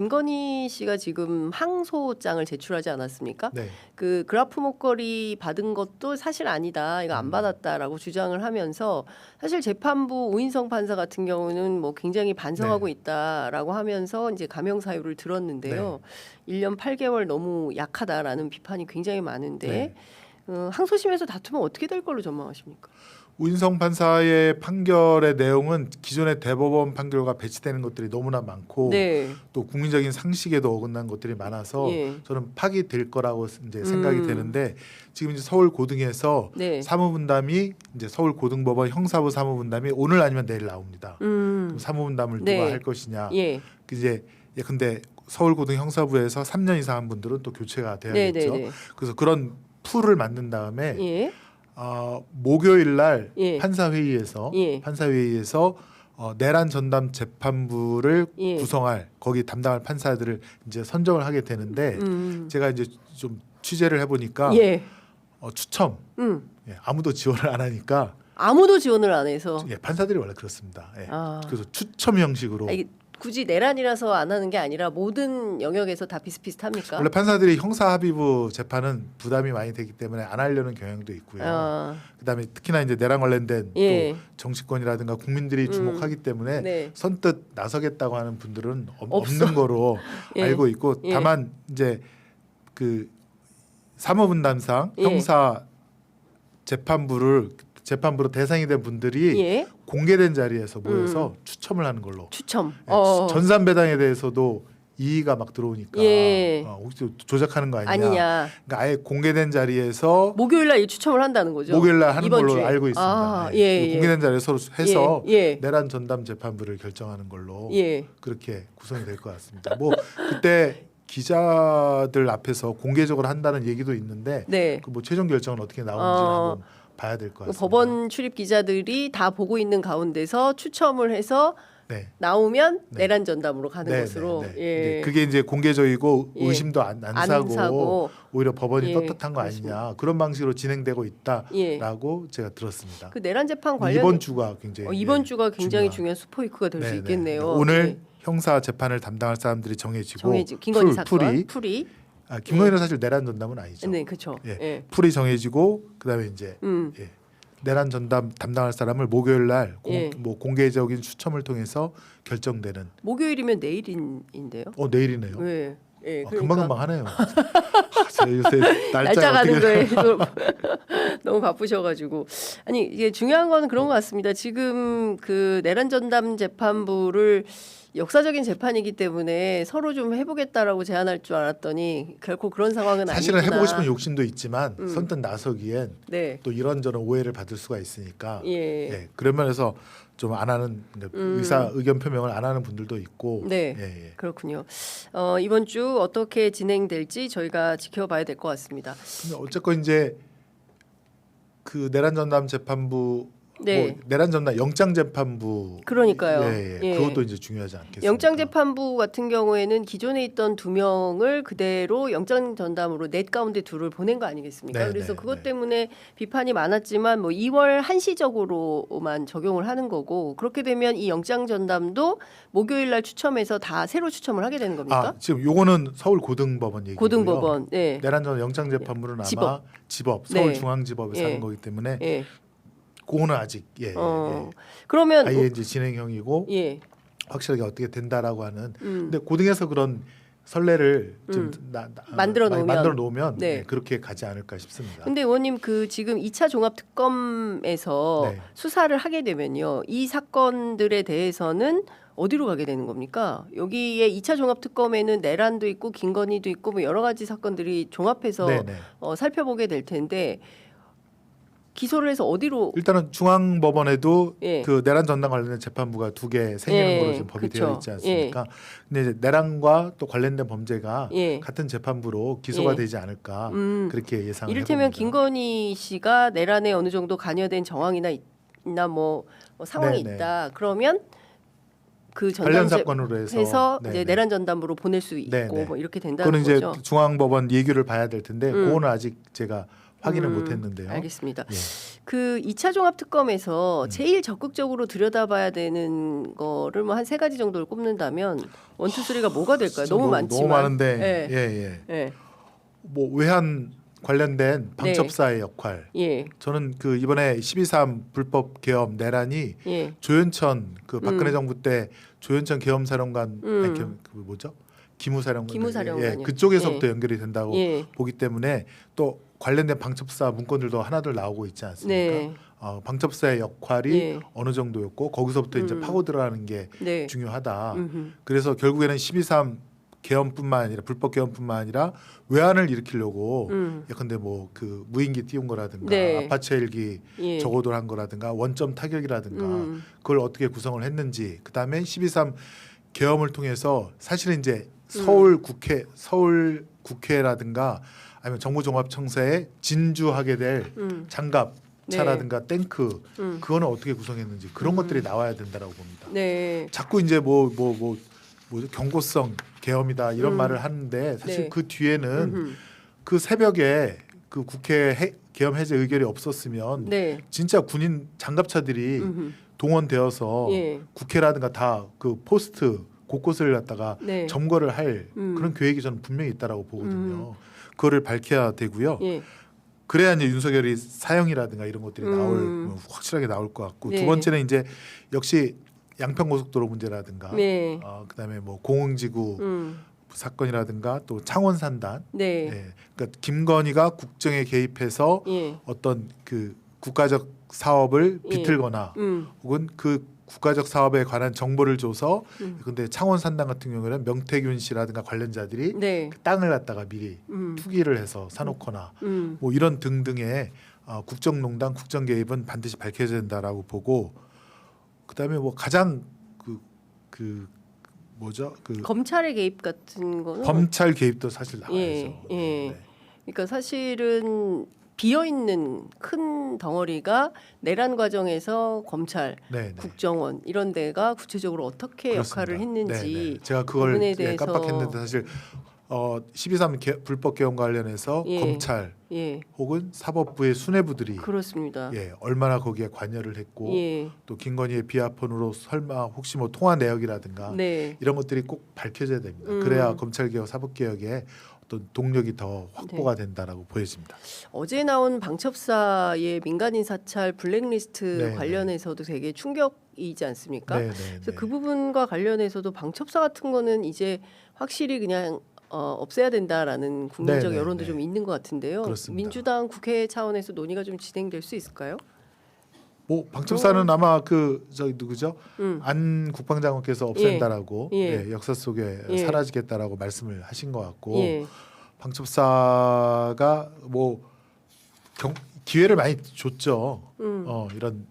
김건희 씨가 지금 항소장을 제출하지 않았습니까? 네. 그 그라프 목걸이 받은 것도 사실 아니다, 이거 안 받았다라고 주장을 하면서 사실 재판부 오인성 판사 같은 경우는 뭐 굉장히 반성하고 네. 있다라고 하면서 이제 감형 사유를 들었는데요. 1년 8개월 너무 약하다라는 비판이 굉장히 많은데 항소심에서 다투면 어떻게 될 걸로 전망하십니까? 오인성 판사의 판결의 내용은 기존의 대법원 판결과 배치되는 것들이 너무나 많고 네. 또 국민적인 상식에도 어긋난 것들이 많아서 예. 저는 파기될 거라고 이제 생각이 되는데 지금 이제 서울 고등에서 네. 사무분담이 이제 서울 고등법원 형사부 사무분담이 오늘 아니면 내일 나옵니다. 그럼 사무분담을 누가 네. 할 것이냐. 예. 이제 근데 서울 고등 형사부에서 3년 이상 한 분들은 또 교체가 돼야겠죠. 네네네. 그래서 그런 풀을 만든 다음에 예. 목요일 날 예. 판사회의에서 예. 내란 전담 재판부를 예. 구성할 거기 담당할 판사들을 이제 선정을 하게 되는데 제가 이제 좀 취재를 해보니까 예. 추첨 아무도 지원을 안 하니까 아무도 지원을 안 해서 판사들이 원래 그렇습니다. 아. 그래서 추첨 형식으로 이게 굳이 내란이라서 안 하는 게 아니라 모든 영역에서 다 비슷비슷합니까? 원래 판사들이 형사 합의부 재판은 부담이 많이 되기 때문에 안 하려는 경향도 있고요. 그다음에 특히나 이제 내란 관련된 예. 또 정치권이라든가 국민들이 주목하기 때문에 네. 선뜻 나서겠다고 하는 분들은 없는 거로 예. 알고 있고 예. 다만 이제 그 사무분담상 예. 형사 재판부로 대상이 된 분들이 예. 공개된 자리에서 모여서 추첨을 하는 걸로. 추첨. 전산배당에 대해서도 이의가 막 들어오니까 예. 혹시 조작하는 거 아니냐. 아니냐. 그러니까 아예 공개된 자리에서 목요일날 이 추첨을 한다는 거죠. 목요일날 하는 이번 걸로 주에. 알고 있습니다. 아, 예. 예. 공개된 자리에서 해서 예. 내란 전담 재판부를 결정하는 걸로 예. 그렇게 구성이 될 것 같습니다. 뭐 그때 기자들 앞에서 공개적으로 한다는 얘기도 있는데 네. 그 뭐 최종 결정은 어떻게 나오는지 한번 봐야 될 것 같습니다. 법원 출입 기자들이 다 보고 있는 가운데서 추첨을 해서 네. 나오면 네. 내란 전담으로 가는 것으로. 예. 그게 이제 공개적이고 예. 의심도 안 사고 오히려 법원이 떳떳한 거 아니냐 그런 방식으로 진행되고 있다라고 제가 들었습니다. 그 내란 재판 관련 이번 주가 굉장히 이번 주가 굉장히 중요한 스포이크가 될 수 있겠네요. 오늘 형사 재판을 담당할 사람들이 정해지고 김건희 사건 풀이 김건희는 사실 내란 전담은 아니죠. 네, 그렇죠. 예. 풀이 정해지고 그다음에 이제 내란 전담 담당할 사람을 목요일 날 뭐 공개적인 추첨을 통해서 결정되는. 목요일이면 내일인데요. 내일이네요. 네. 예, 금방금방 하네요. 요새 날짜 가는 거에 너무 바쁘셔가지고 아니 이게 중요한 거는 그런 것 같습니다. 지금 그 내란 전담 재판부를 역사적인 재판이기 때문에 서로 좀 해보겠다라고 제안할 줄 알았더니 결코 그런 상황은 사실은 아니구나. 해보고 싶은 욕심도 있지만 선뜻 나서기엔 또 이런저런 오해를 받을 수가 있으니까 그런 면에서 좀 안 하는 의견 표명을 안 하는 분들도 있고 그렇군요. 이번 주 어떻게 진행될지 저희가 지켜봐야 될 것 같습니다. 근데 어쨌건 이제 그 내란 전담 재판부 내란 전담 영장 재판부 그러니까요. 그것도 이제 중요하지 않겠습니까? 영장 재판부 같은 경우에는 기존에 있던 2명을 그대로 영장 전담으로 넷 가운데 2를 보낸 거 아니겠습니까? 그래서 그것 때문에 비판이 많았지만 뭐 2월 한시적으로만 적용을 하는 거고 그렇게 되면 이 영장 전담도 목요일 날 추첨해서 다 새로 추첨을 하게 되는 겁니까? 지금 요거는 서울 고등법원 얘기고요. 고등법원. 내란 전담 영장 재판부는 아마 지법 서울중앙지법에서 하는 거기 때문에 그거는 아직 그러면 아예 이제 진행형이고 확실하게 어떻게 된다라고 하는. 근데 고등에서 그런 선례를 좀 만들어 놓으면 그렇게 가지 않을까 싶습니다. 근데 의원님 그 지금 2차 종합 특검에서 수사를 하게 되면요, 이 사건들에 대해서는 어디로 가게 되는 겁니까? 여기에 2차 종합 특검에는 내란도 있고 김건희도 있고 뭐 여러 가지 사건들이 종합해서 살펴보게 될 텐데. 기소를 해서 어디로? 일단은 중앙법원에도 그 내란 전담 관련된 재판부가 2개 생기는 걸로 지금 법이 되어 있지 않습니까? 근데 이제 내란과 또 관련된 범죄가 같은 재판부로 기소가 되지 않을까 그렇게 예상을 해봅니다. 이를테면 김건희 씨가 내란에 어느 정도 관여된 정황이나 있나 뭐 상황이 있다. 그러면 그 관련 사건으로 해서 이제 내란 전담으로 보낼 수 있고 뭐 이렇게 된다는 거죠. 그건 거죠. 이제 중앙법원 예규를 봐야 될 텐데 그거는 아직 제가 확인을 못했는데요. 알겠습니다. 예. 그 2차 종합특검에서 제일 적극적으로 들여다봐야 되는 거를 뭐 한 3가지 정도를 꼽는다면 1, 2, 3가 뭐가 될까요? 너무 많지만. 너무 많은데 예. 뭐 외환 관련된 방첩사의 역할. 예. 저는 그 이번에 12.3 불법 계엄 내란이 조현천 그 박근혜 정부 때 조현천 계엄사령관 그 뭐죠? 기무사령관 그쪽에서부터 연결이 된다고 보기 때문에 또 관련된 방첩사 문건들도 하나둘 나오고 있지 않습니까? 방첩사의 역할이 어느 정도였고 거기서부터 이제 파고 들어가는 게 중요하다. 그래서 결국에는 12.3 계엄뿐만 아니라 불법 계엄뿐만 아니라 외환을 일으키려고 예컨대 뭐 그 무인기 띄운 거라든가 아파치 헬기 저고도한 거라든가 원점 타격이라든가 그걸 어떻게 구성을 했는지 그다음에 12.3 계엄을 통해서 사실은 이제 서울 국회라든가 아니면 정부종합청사에 진주하게 될 장갑 차라든가 탱크 그거는 어떻게 구성했는지 그런 것들이 나와야 된다라고 봅니다. 자꾸 이제 뭐 경고성 계엄이다 이런 말을 하는데 사실 그 뒤에는 그 새벽에 그 국회 계엄 해제 의결이 없었으면 진짜 군인 장갑차들이 동원되어서 국회라든가 다 그 포스트 곳곳을 갖다가 점거를 할 그런 계획이 저는 분명히 있다라고 보거든요. 그거를 밝혀야 되고요. 그래야 이제 윤석열이 사형이라든가 이런 것들이 확실하게 나올 것 같고 두 번째는 이제 역시 양평고속도로 문제라든가 그다음에 뭐 공흥지구 사건이라든가 또 창원산단 그러니까 김건희가 국정에 개입해서 어떤 그 국가적 사업을 비틀거나 혹은 그 국가적 사업에 관한 정보를 줘서 근데 창원산단 같은 경우에는 명태균 씨라든가 관련자들이 그 땅을 갖다가 미리 투기를 해서 사놓거나 뭐 이런 등등의 국정농단 국정 개입은 반드시 밝혀야 된다라고 보고 그다음에 뭐 가장 그 뭐죠? 그 검찰의 개입 같은 거는 검찰 개입도 사실 나와야죠. 그러니까 사실은 비어 있는 큰 덩어리가 내란 과정에서 검찰, 국정원 이런 데가 구체적으로 어떻게 역할을 했는지 제가 그걸 깜빡했는데 사실 12.3 불법 계엄 관련해서 검찰 혹은 사법부의 수뇌부들이 그렇습니다. 얼마나 거기에 관여를 했고 또 김건희의 비하폰으로 설마 혹시 뭐 통화 내역이라든가 이런 것들이 꼭 밝혀져야 됩니다. 그래야 검찰개혁 사법개혁에 어떤 동력이 더 확보가 된다라고 보여집니다. 어제 나온 방첩사의 민간인 사찰 블랙리스트 관련해서도 되게 충격이지 않습니까? 그래서 그 부분과 관련해서도 방첩사 같은 거는 이제 확실히 그냥 없애야 된다라는 국민적 여론도 좀 있는 것 같은데요. 그렇습니다. 민주당 국회 차원에서 논의가 좀 진행될 수 있을까요? 뭐 방첩사는 아마 그 저기 누구죠? 안 국방장관께서 없앤다라고 역사 속에 사라지겠다라고 말씀을 하신 것 같고 방첩사가 뭐 기회를 많이 줬죠. 이런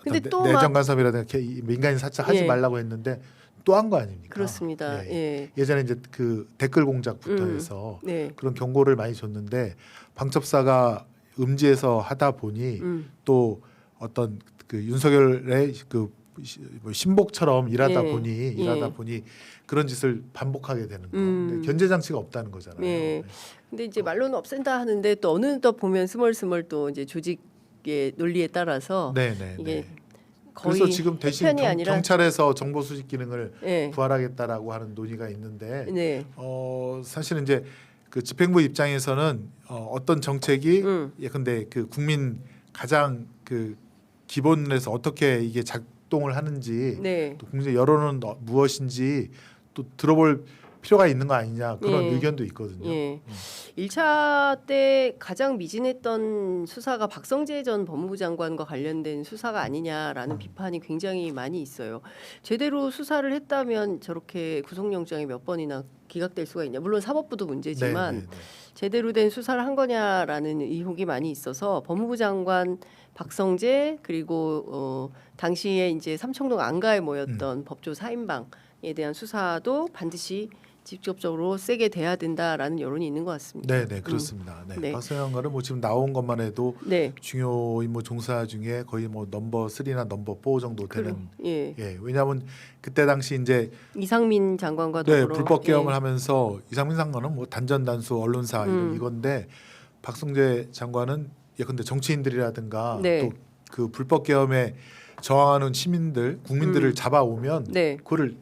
근데 또 내정 간섭이라든가 민간인 사찰하지 말라고 했는데 또 한 거 아닙니까? 그렇습니다. 예전에 이제 그 댓글 공작부터 해서 그런 경고를 많이 줬는데 방첩사가 음지에서 하다 보니 또 어떤 그 윤석열의 그 신복처럼 일하다 보니 그런 짓을 반복하게 되는 거. 견제 장치가 없다는 거잖아요. 근데 이제 말로는 없앤다 하는데 또 어느덧 보면 스멀스멀 또 이제 조직의 논리에 따라서 이게 거의 그래서 지금 대신 아니라 경찰에서 정보 수집 기능을 부활하겠다라고 하는 논의가 있는데 사실은 이제 그 집행부 입장에서는 어떤 정책이 예컨대 그 국민 가장 그 기본에서 어떻게 이게 작동을 하는지 또 국민의 여론은 무엇인지 또 들어볼 필요가 있는 거 아니냐 그런 의견도 있거든요. 1차 때 가장 미진했던 수사가 박성재 전 법무부 장관과 관련된 수사가 아니냐라는 비판이 굉장히 많이 있어요. 제대로 수사를 했다면 저렇게 구속영장이 몇 번이나 기각될 수가 있냐. 물론 사법부도 문제지만 제대로 된 수사를 한 거냐라는 의혹이 많이 있어서 법무부 장관 박성재 그리고 당시에 이제 삼청동 안가에 모였던 법조 4인방에 대한 수사도 반드시 직접적으로 세게 돼야 된다라는 여론이 있는 것 같습니다. 네, 그렇습니다. 박성재 장관은 뭐 지금 나온 것만 해도 중요 임무 종사 중에 거의 뭐 넘버 3나 넘버 4 정도 되는. 왜냐하면 그때 당시 이제 이상민 장관과 더불어 불법 계엄을 하면서 이상민 장관은 뭐 단전단수 언론사 이건데 박성재 장관은 예컨대 정치인들이라든가 네. 또 그 불법 계엄에 저항하는 시민들, 국민들을 잡아오면 네. 그거를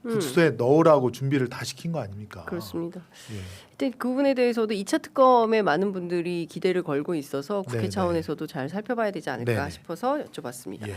구치소에 넣으라고 준비를 다 시킨 거 아닙니까? 그렇습니다. 예. 하여튼 그 부분에 대해서도 2차 특검에 많은 분들이 기대를 걸고 있어서 국회 네네. 차원에서도 잘 살펴봐야 되지 않을까 네네. 싶어서 여쭤봤습니다. 예.